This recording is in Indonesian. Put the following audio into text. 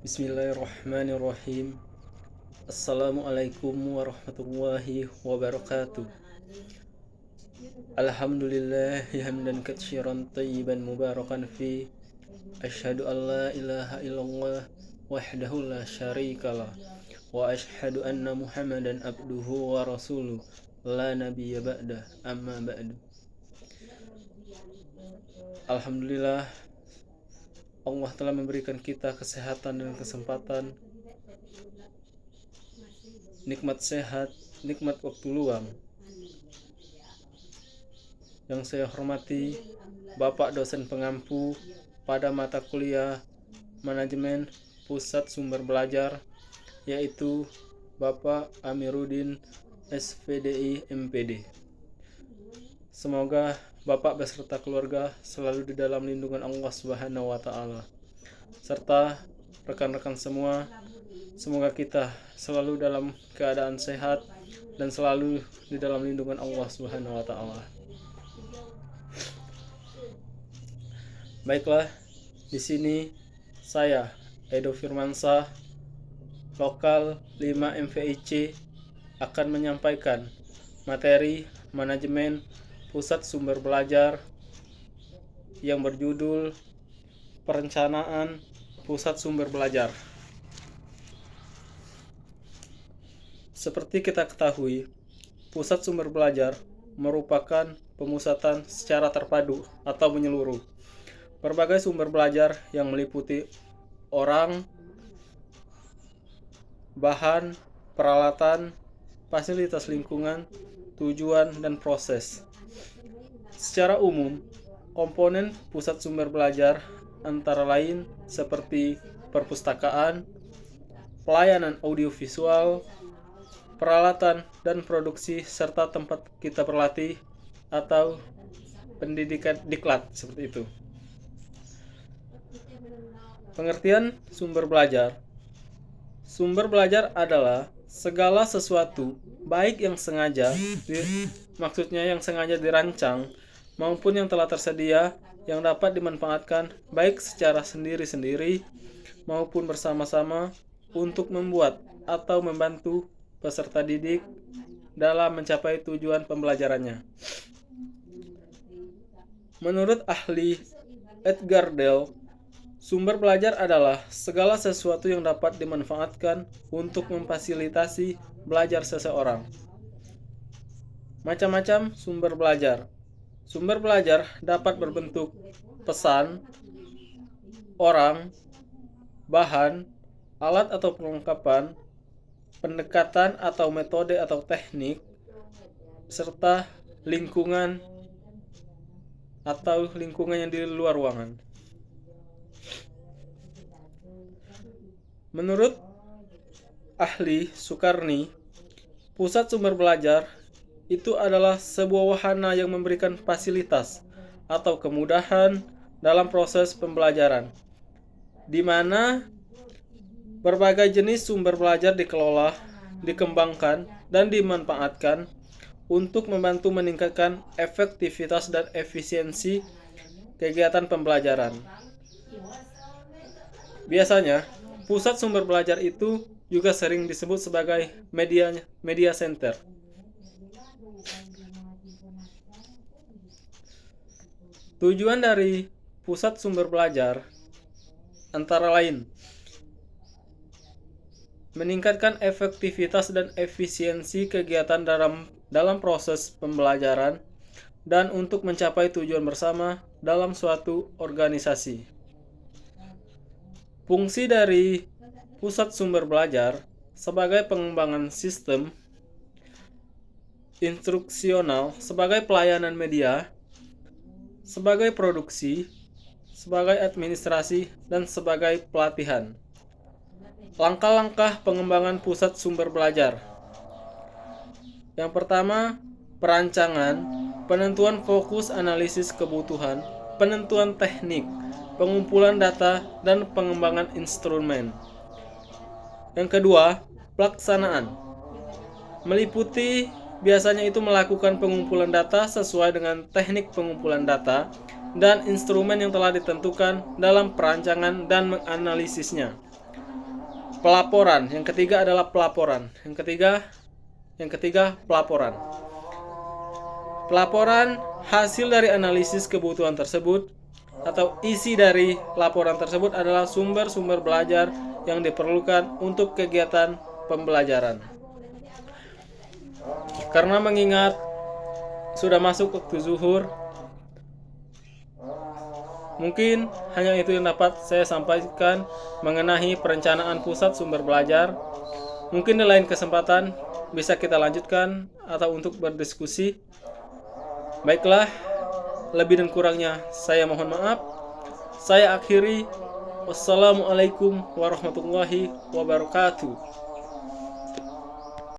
Bismillahirrahmanirrahim. Assalamualaikum warahmatullahi wabarakatuh. Alhamdulillah hamdan katsiran tayyiban mubarakan fi. Asyhadu an la ilaha illallah wahdahu la syarikalah wa asyhadu anna Muhammadan abduhu wa rasuluh la nabiyya ba'da amma ba'du. Alhamdulillah, Allah telah memberikan kita kesehatan dan kesempatan, nikmat sehat, nikmat waktu luang. Yang saya hormati Bapak dosen pengampu pada mata kuliah Manajemen Pusat Sumber Belajar, yaitu Bapak Amiruddin SVDI MPD. Semoga Bapak beserta keluarga selalu di dalam lindungan Allah Subhanahu wa taala. Serta rekan-rekan semua, semoga kita selalu dalam keadaan sehat dan selalu di dalam lindungan Allah Subhanahu wa taala. Baiklah, di sini saya Edo Firmansyah, Lokal 5 MVIC, akan menyampaikan materi manajemen pusat sumber belajar yang berjudul Perencanaan Pusat Sumber Belajar. Seperti kita ketahui, pusat sumber belajar merupakan pemusatan secara terpadu atau menyeluruh berbagai sumber belajar yang meliputi orang, bahan, peralatan, fasilitas lingkungan, tujuan, dan proses. Secara umum, komponen pusat sumber belajar antara lain seperti perpustakaan, pelayanan audiovisual, peralatan dan produksi, serta tempat kita berlatih atau pendidikan diklat, seperti itu. Pengertian sumber belajar. Sumber belajar adalah segala sesuatu, baik yang sengaja, maksudnya yang sengaja dirancang, maupun yang telah tersedia, yang dapat dimanfaatkan baik secara sendiri-sendiri maupun bersama-sama untuk membuat atau membantu peserta didik dalam mencapai tujuan pembelajarannya. Menurut ahli Edgar Dale, sumber belajar adalah segala sesuatu yang dapat dimanfaatkan untuk memfasilitasi belajar seseorang. Macam-macam sumber belajar. Sumber belajar dapat berbentuk pesan, orang, bahan, alat atau perlengkapan, pendekatan atau metode atau teknik, serta lingkungan atau lingkungan yang di luar ruangan. Menurut ahli Sukarni, pusat sumber belajar itu adalah sebuah wahana yang memberikan fasilitas atau kemudahan dalam proses pembelajaran, di mana berbagai jenis sumber belajar dikelola, dikembangkan, dan dimanfaatkan untuk membantu meningkatkan efektivitas dan efisiensi kegiatan pembelajaran. Biasanya, pusat sumber belajar itu juga sering disebut sebagai media center. Tujuan dari pusat sumber belajar antara lain meningkatkan efektivitas dan efisiensi kegiatan dalam proses pembelajaran dan untuk mencapai tujuan bersama dalam suatu organisasi. Fungsi dari pusat sumber belajar sebagai pengembangan sistem instruksional, sebagai pelayanan media, sebagai produksi, sebagai administrasi, dan sebagai pelatihan. Langkah-langkah pengembangan pusat sumber belajar. Yang pertama, perancangan, penentuan fokus analisis kebutuhan, penentuan teknik, pengumpulan data, dan pengembangan instrumen. Yang kedua, pelaksanaan. Meliputi biasanya itu melakukan pengumpulan data sesuai dengan teknik pengumpulan data dan instrumen yang telah ditentukan dalam perancangan dan menganalisisnya. pelaporan. Yang ketiga adalah pelaporan. Yang ketiga pelaporan. Pelaporan hasil dari analisis kebutuhan tersebut atau isi dari laporan tersebut adalah sumber-sumber belajar yang diperlukan untuk kegiatan pembelajaran. Karena mengingat sudah masuk waktu zuhur, mungkin hanya itu yang dapat saya sampaikan mengenai perencanaan pusat sumber belajar. Mungkin di lain kesempatan bisa kita lanjutkan atau untuk berdiskusi. Baiklah, lebih dan kurangnya saya mohon maaf. Saya akhiri. Wassalamualaikum warahmatullahi wabarakatuh.